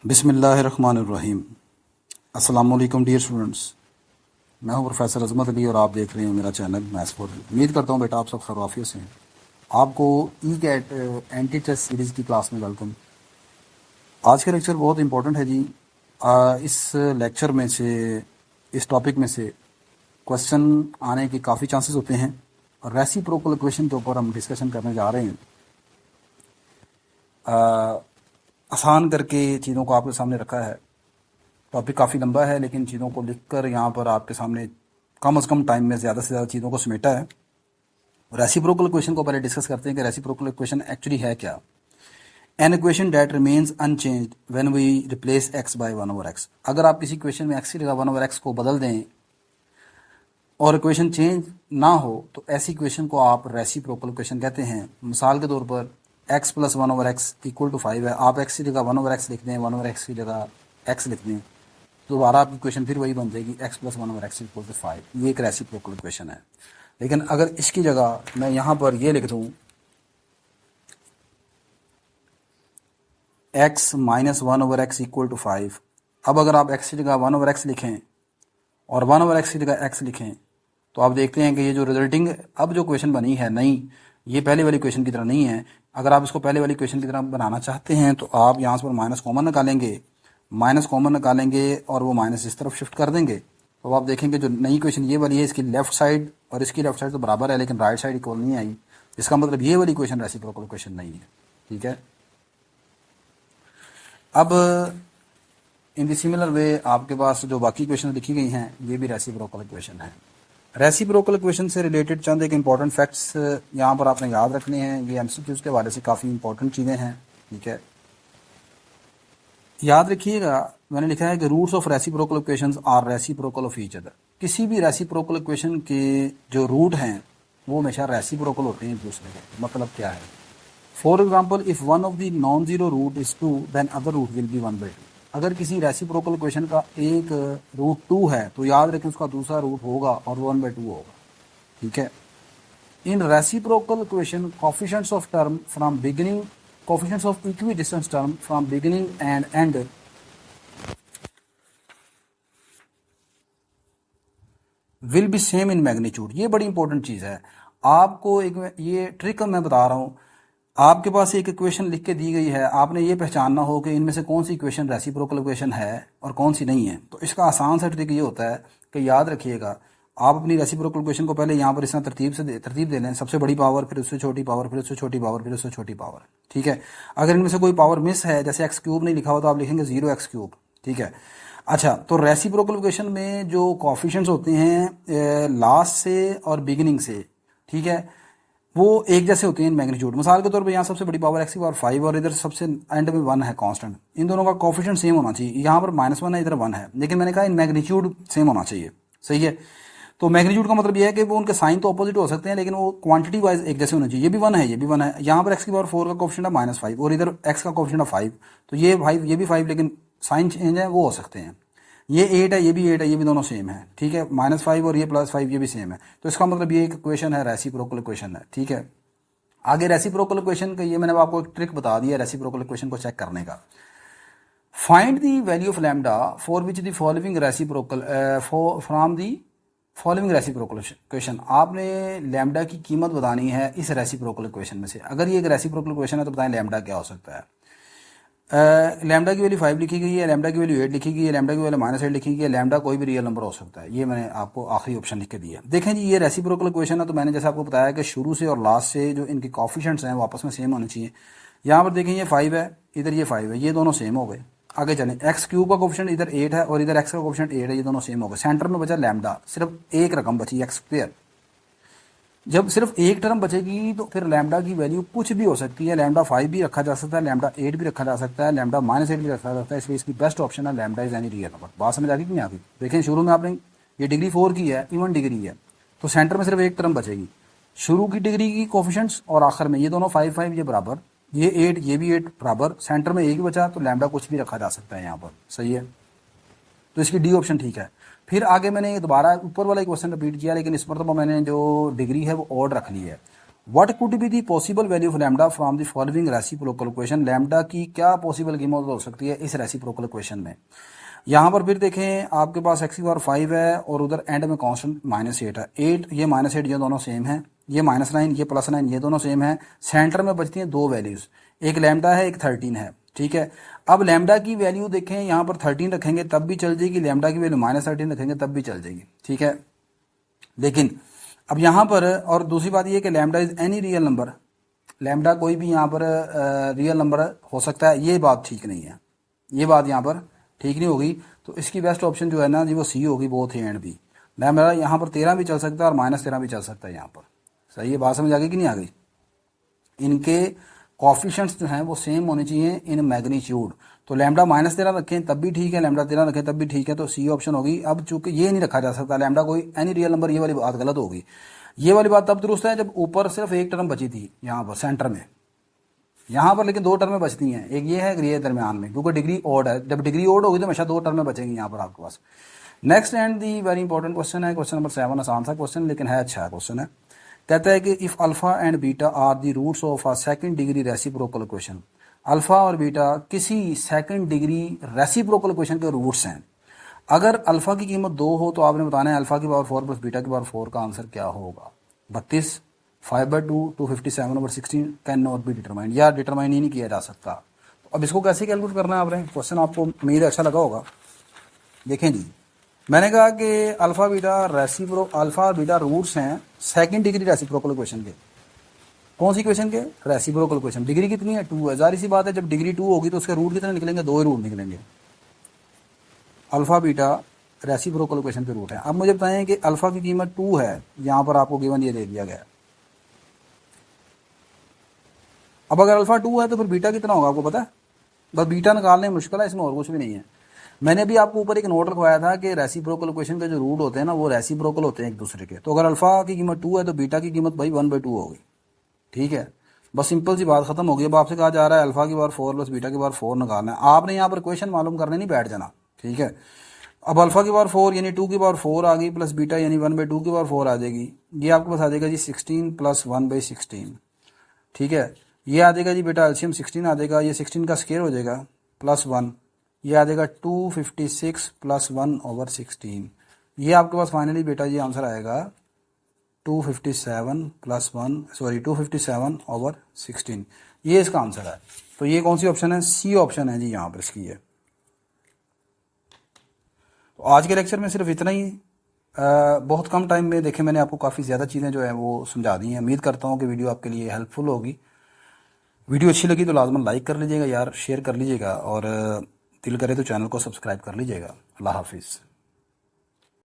बिस्मिल्लाहिर्रहमानिर्रहीम। अस्सलाम वालेकुम डियर स्टूडेंट्स। मैं हूं प्रोफेसर अजमत अली और आप देख रहे हैं मेरा चैनल मैथ्स फॉर। उम्मीद करता हूं बेटा आप सब खैरियत से हैं। आपको e CAT entry test series की क्लास में वेलकम। आज का लेक्चर बहुत इंपॉर्टेंट है जी। इस लेक्चर में से, इस टॉपिक में से क्वेश्चन आने के काफ़ी चांसेस होते हैं और रेसिप्रोकल इक्वेशन के ऊपर हम डिस्कशन करने जा रहे हैं। आसान करके चीज़ों को आपके सामने रखा है। टॉपिक काफ़ी लंबा है लेकिन चीज़ों को लिखकर यहाँ पर आपके सामने कम से कम टाइम में ज़्यादा से ज़्यादा चीज़ों को समेटा है। रेसिप्रोकल इक्वेशन को पहले डिस्कस करते हैं कि रेसिप्रोकल इक्वेशन एक्चुअली है क्या। An equation that remains unchanged when we replace x by 1/x। अगर आप किसी इक्वेशन में एक्स की जगह 1/x को बदल दें और इक्वेशन चेंज ना हो तो ऐसी इक्वेशन को आप रेसिप्रोकल इक्वेशन कहते हैं। मिसाल के तौर पर x plus 1/x equal to 5 है। आप x की जगह 1/x लिख दें, 1/x की जगह x लिख दें, दोबारा आपकी इक्वेशन फिर वही बन जाएगी x plus 1/x equal to 5। ये एक रेसिप्रोकल इक्वेशन है। लेकिन अगर इसकी जगह मैं यहाँ पर ये लिख दूँ x minus 1/x equal to 5। अब अगर आप x की जगह 1/x लिखें और 1/x की जगह x लिखें तो आप देखते हैं कि ये जो रिजल्टिंग अब जो क्वेश्चन बनी है नहीं, ये पहले वाली क्वेश्चन की तरह नहीं है। अगर आप इसको पहले वाली क्वेश्चन की तरह बनाना चाहते हैं तो आप यहाँ पर माइनस कॉमन निकालेंगे और वो माइनस इस तरफ शिफ्ट कर देंगे। तो आप देखेंगे जो नई क्वेश्चन ये वाली है, इसकी लेफ्ट साइड और इसकी लेफ्ट साइड तो बराबर है लेकिन राइट साइड इक्वल नहीं आई। इसका मतलब ये वाली क्वेश्चन रेसिप्रोकल क्वेश्चन नहीं है। ठीक है। अब इन द सिमिलर वे आपके पास जो बाकी क्वेश्चन लिखी गई हैं ये भी रेसिप्रोकल इक्वेशन है। रेसिप्रोकल इक्वेशन से रिलेटेड चंद एक इंपॉर्टेंट फैक्ट्स यहाँ पर आपने याद रखने हैं। ये एमसीक्यूज के हवाले से काफ़ी इंपॉर्टेंट चीज़ें हैं। ठीक है, याद रखिएगा मैंने लिखा है कि roots of reciprocal equations are reciprocal of each other. किसी भी रेसिप्रोकल इक्वेशन के जो रूट हैं वो हमेशा रेसिप्रोकल होते हैं एक दूसरे के। मतलब क्या है? For example if one of the non zero root is 2 then other root will be 1/2। अगर किसी रेसिप्रोकल इक्वेशन का एक रूट 2 है तो याद रखें उसका दूसरा रूट होगा और 1/2 होगा। ठीक है। In reciprocal equation coefficients of term from beginning, coefficients of equidistant term from beginning and and will be same in magnitude. ये बड़ी इंपॉर्टेंट चीज़ है। आपको एक ये ट्रिक मैं बता रहा हूँ। आपके पास एक इक्वेशन लिख के दी गई है, आपने ये पहचानना हो कि इनमें से कौन सी इक्वेशन रेसिप्रोकल इक्वेशन है और कौन सी नहीं है। तो इसका आसान सा ट्रिक ये होता है कि याद रखिएगा आप अपनी रेसिप्रोकल इक्वेशन को पहले यहाँ पर इस तरह तरतीब दे लें। सबसे बड़ी पावर, फिर उससे छोटी पावर, फिर उससे छोटी पावर, फिर उससे छोटी पावर। ठीक है। अगर इनमें से कोई पावर मिस है, जैसे x³ नहीं लिखा हो तो आप लिखेंगे 0x³। ठीक है। अच्छा, तो रेसिप्रोकल इक्वेशन में जो कोफिशिएंट्स होते हैं लास्ट से और बिगिनिंग से, ठीक है, वो एक जैसे होते हैं इन मैग्नीट्यूड। मिसाल के तौर पे यहाँ सबसे बड़ी पावर x⁵ और इधर सबसे एंड में 1 है कांस्टेंट। इन दोनों का कोफिशिएंट सेम होना चाहिए। यहाँ पर -1 है, इधर 1 है, लेकिन मैंने कहा इन मैग्नीट्यूड सेम होना चाहिए। सही है। तो मैग्नीट्यूड का मतलब ये है कि वो उनके साइन तो अपोजिट हो सकते हैं लेकिन वो क्वांटिटी वाइज एक जैसे होना चाहिए। ये भी 1 है, ये भी 1 है। यहाँ पर x⁴ का कोफिशिएंट है -5 और इधर x का कोफिशिएंट है 5। तो ये 5, ये भी 5, लेकिन साइन चेंज है वो हो सकते हैं। ये 8 है, ये भी 8 है, ये भी दोनों सेम है। ठीक है। -5 और ये +5 ये भी सेम है। तो इसका मतलब ये एक इक्वेशन है, रेसिप्रोकल इक्वेशन है। ठीक है। आगे रेसिप्रोकल इक्वेशन का ये मैंने आपको एक ट्रिक बता दिया रेसिप्रोकल इक्वेशन को चेक करने का। Find the value of lambda for which the following reciprocal from the following reciprocal equation. आपने लैम्डा की कीमत बतानी है इस रेसिप्रोकल इक्वेशन में से। अगर ये एक रेसिप्रोकल इक्वेशन है तो बताएं लैम्डा क्या हो सकता है। लैम्डा की वैल्यू 5 लिखी गई है, लैम्डा की वैल्यू 8 लिखी गई है, लैम्डा की वैल्यू -8 लिखी गई है। लैम्डा कोई भी रियल नंबर हो सकता है। ये मैंने आपको आखिरी ऑप्शन लिख के दिया। देखें जी, ये रेसिप्रोकल इक्वेशन है तो मैंने जैसे आपको बताया कि शुरू से और लास्ट से जो इनके कोफिशिएंट्स हैं वो आपस में सेम होने चाहिए। यहाँ पर देखें ये 5 है, इधर ये 5 है, ये दोनों सेम हो गए। आगे चलें, x³ का कोफिशिएंट इधर 8 है और इधर x का कोफिशिएंट 8 है, ये दोनों सेम हो गए। सेंटर में बचा लैम्डा, सिर्फ एक रकम बची x²। जब सिर्फ एक टर्म बचेगी तो फिर लैम्डा की वैल्यू कुछ भी हो सकती है। लैम्डा 5 भी रखा जा सकता है, लैम्डा 8 भी रखा जा सकता है, लैम्डा -8 भी रखा जा सकता है। इसलिए इसकी बेस्ट ऑप्शन है lambda is any real number. बात समझ आ गई कि नहीं आ गई? देखें शुरू में आपने ये डिग्री 4 की है, इवन डिग्री है, तो सेंटर में सिर्फ एक टर्म बचेगी। शुरू की डिग्री की कोफिशिएंट्स और आखिर में ये दोनों 5 ये बराबर, ये 8 ये भी 8 बराबर, सेंटर में एक बचा तो लैम्डा कुछ भी रखा जा सकता है यहाँ पर। सही है। तो इसकी डी ऑप्शन ठीक है। फिर आगे मैंने दोबारा ऊपर वाला क्वेश्चन रिपीट किया लेकिन इस पर तो मैंने जो डिग्री है वो ऑड रख ली है। What could be the possible value of lambda from the following reciprocal equation, lambda की क्या पॉसिबल कीमत हो सकती है इस रेसिप्रोकल इक्वेशन में। यहाँ पर फिर देखें आपके पास x की पावर 5 है और उधर एंड में कांस्टेंट -8 है, 8 ये -8 ये दोनों सेम है, ये -9 ये +9 ये दोनों सेम है। सेंटर में बचती हैं दो वैल्यूज, एक लैम्डा है एक 13 है, ठीक है। अब लैम्डा की वैल्यू देखें, यहाँ पर 13 रखेंगे तब भी चल जाएगी, लैम्डा की वैल्यू -13 रखेंगे तब भी चल जाएगी, ठीक है। लेकिन अब यहाँ पर और दूसरी बात ये कि lambda is any real number, lambda कोई भी यहाँ पर रियल नंबर हो सकता है, ये बात ठीक नहीं है, ये बात यहाँ पर ठीक नहीं होगी। तो इसकी बेस्ट ऑप्शन जो है ना जी वो सी होगी, both a and b. Lambda यहाँ पर 13 भी चल सकता है और -13 भी चल सकता है यहाँ पर। सही है, बात समझ आ गई कि नहीं आ गई। इनके कॉफिशेंट्स जो हैं वो सेम होने चाहिए इन मैग्नीट्यूड। तो लैम्डा -13 रखें तब भी ठीक है, लैम्डा 13 रखें तब भी ठीक है, तो सी ऑप्शन होगी। अब चूंकि ये नहीं रखा जा सकता लैम्डा कोई एनी रियल नंबर, ये वाली बात गलत होगी। ये वाली बात तब दुरुस्त है जब ऊपर सिर्फ एक टर्म बची थी यहाँ पर सेंटर में, यहाँ पर लेकिन दो टर्में बचती हैं, एक ये है एक ये दरमियान में, क्योंकि डिग्री ओड है। जब डिग्री ओड होगी तो हमेशा दो टर्में बचेंगी यहाँ पर आपके पास। Next and the very important question है, क्वेश्चन नंबर 7। आसान सा क्वेश्चन लेकिन है अच्छा क्वेश्चन है। कहता है कि if alpha and beta are the roots of a second degree reciprocal equation, alpha और बीटा किसी सेकंड डिग्री रेसिप्रोकल इक्वेशन के रूट्स हैं। अगर अल्फा की कीमत 2 हो तो आपने बताना है अल्फा की पावर 4 प्लस बीटा की पावर 4 का आंसर क्या होगा। 32, 5/2, 257/16 कैन नॉट बी डिटरमाइंड, या डिटरमाइन ही नहीं किया जा सकता। तो अब इसको कैसे कैलकुलेट करना है आपने, क्वेश्चन आपको उम्मीद अच्छा लगा होगा। देखें जी, मैंने कहा कि अल्फा और बीटा रूट्स हैं सेकंड डिग्री रेसिप्रोकल इक्वेशन के। कौन सी इक्वेशन के, रेसिप्रोकल इक्वेशन। डिग्री कितनी है, 2 है। जाहिर सी बात है जब डिग्री 2 होगी तो उसके रूट कितने निकलेंगे, 2 ही रूट निकलेंगे। अल्फा बीटा रेसिप्रोकल इक्वेशन के रूट है। अब मुझे बताएं कि अल्फा की कीमत 2 है, यहां पर आपको गिवन ये दे दिया गया है। अब अगर अल्फा 2 है तो फिर बीटा कितना होगा आपको पता है। बस बीटा निकालने में मुश्किल है, इसमें और कुछ भी नहीं है। मैंने अभी आपको ऊपर एक नोट रखवाया था कि रेसिप्रोकल इक्वेशन के जो रूट होते हैं ना वो रेसिप्रोकल होते हैं एक दूसरे के। तो अगर अल्फा की कीमत 2 है तो बीटा की कीमत भाई 1/2 होगी, ठीक है। बस सिंपल सी बात खत्म होगी। अब आपसे कहा जा रहा है अल्फा की पावर 4 प्लस बीटा की पावर 4 निकालना है, आपने यहाँ पर इक्वेशन मालूम करने नहीं बैठ जाना, ठीक है। अब अल्फा की पावर 4 यानी 2 की पावर 4 आ गई, प्लस बीटा यानी 1/2 की पावर 4 आ जाएगी। ये आपके पास आ जाएगा जी 16 + 1/16, ठीक है। ये आ जाएगा जी बेटा एलसीएम 16 आ जाएगा, ये 16 का स्क्वायर हो जाएगा +1, ये आ जाएगा 256 + 1/16। ये आपके पास फाइनली बेटा ये आंसर आएगा 257 ये इसका आंसर है। तो ये कौन सी ऑप्शन है, सी ऑप्शन है जी यहाँ पर इसकी है। तो आज के लेक्चर में सिर्फ इतना ही। बहुत कम टाइम में देखें मैंने आपको काफ़ी ज़्यादा चीज़ें जो है वो समझा दी हैं। उम्मीद करता हूँ कि वीडियो आपके लिए हेल्पफुल होगी। वीडियो अच्छी लगी तो लाजमन लाइक कर लीजिएगा यार, शेयर कर लीजिएगा, और दिल करे तो चैनल को सब्सक्राइब कर लीजिएगा। अल्लाह हाफिज़।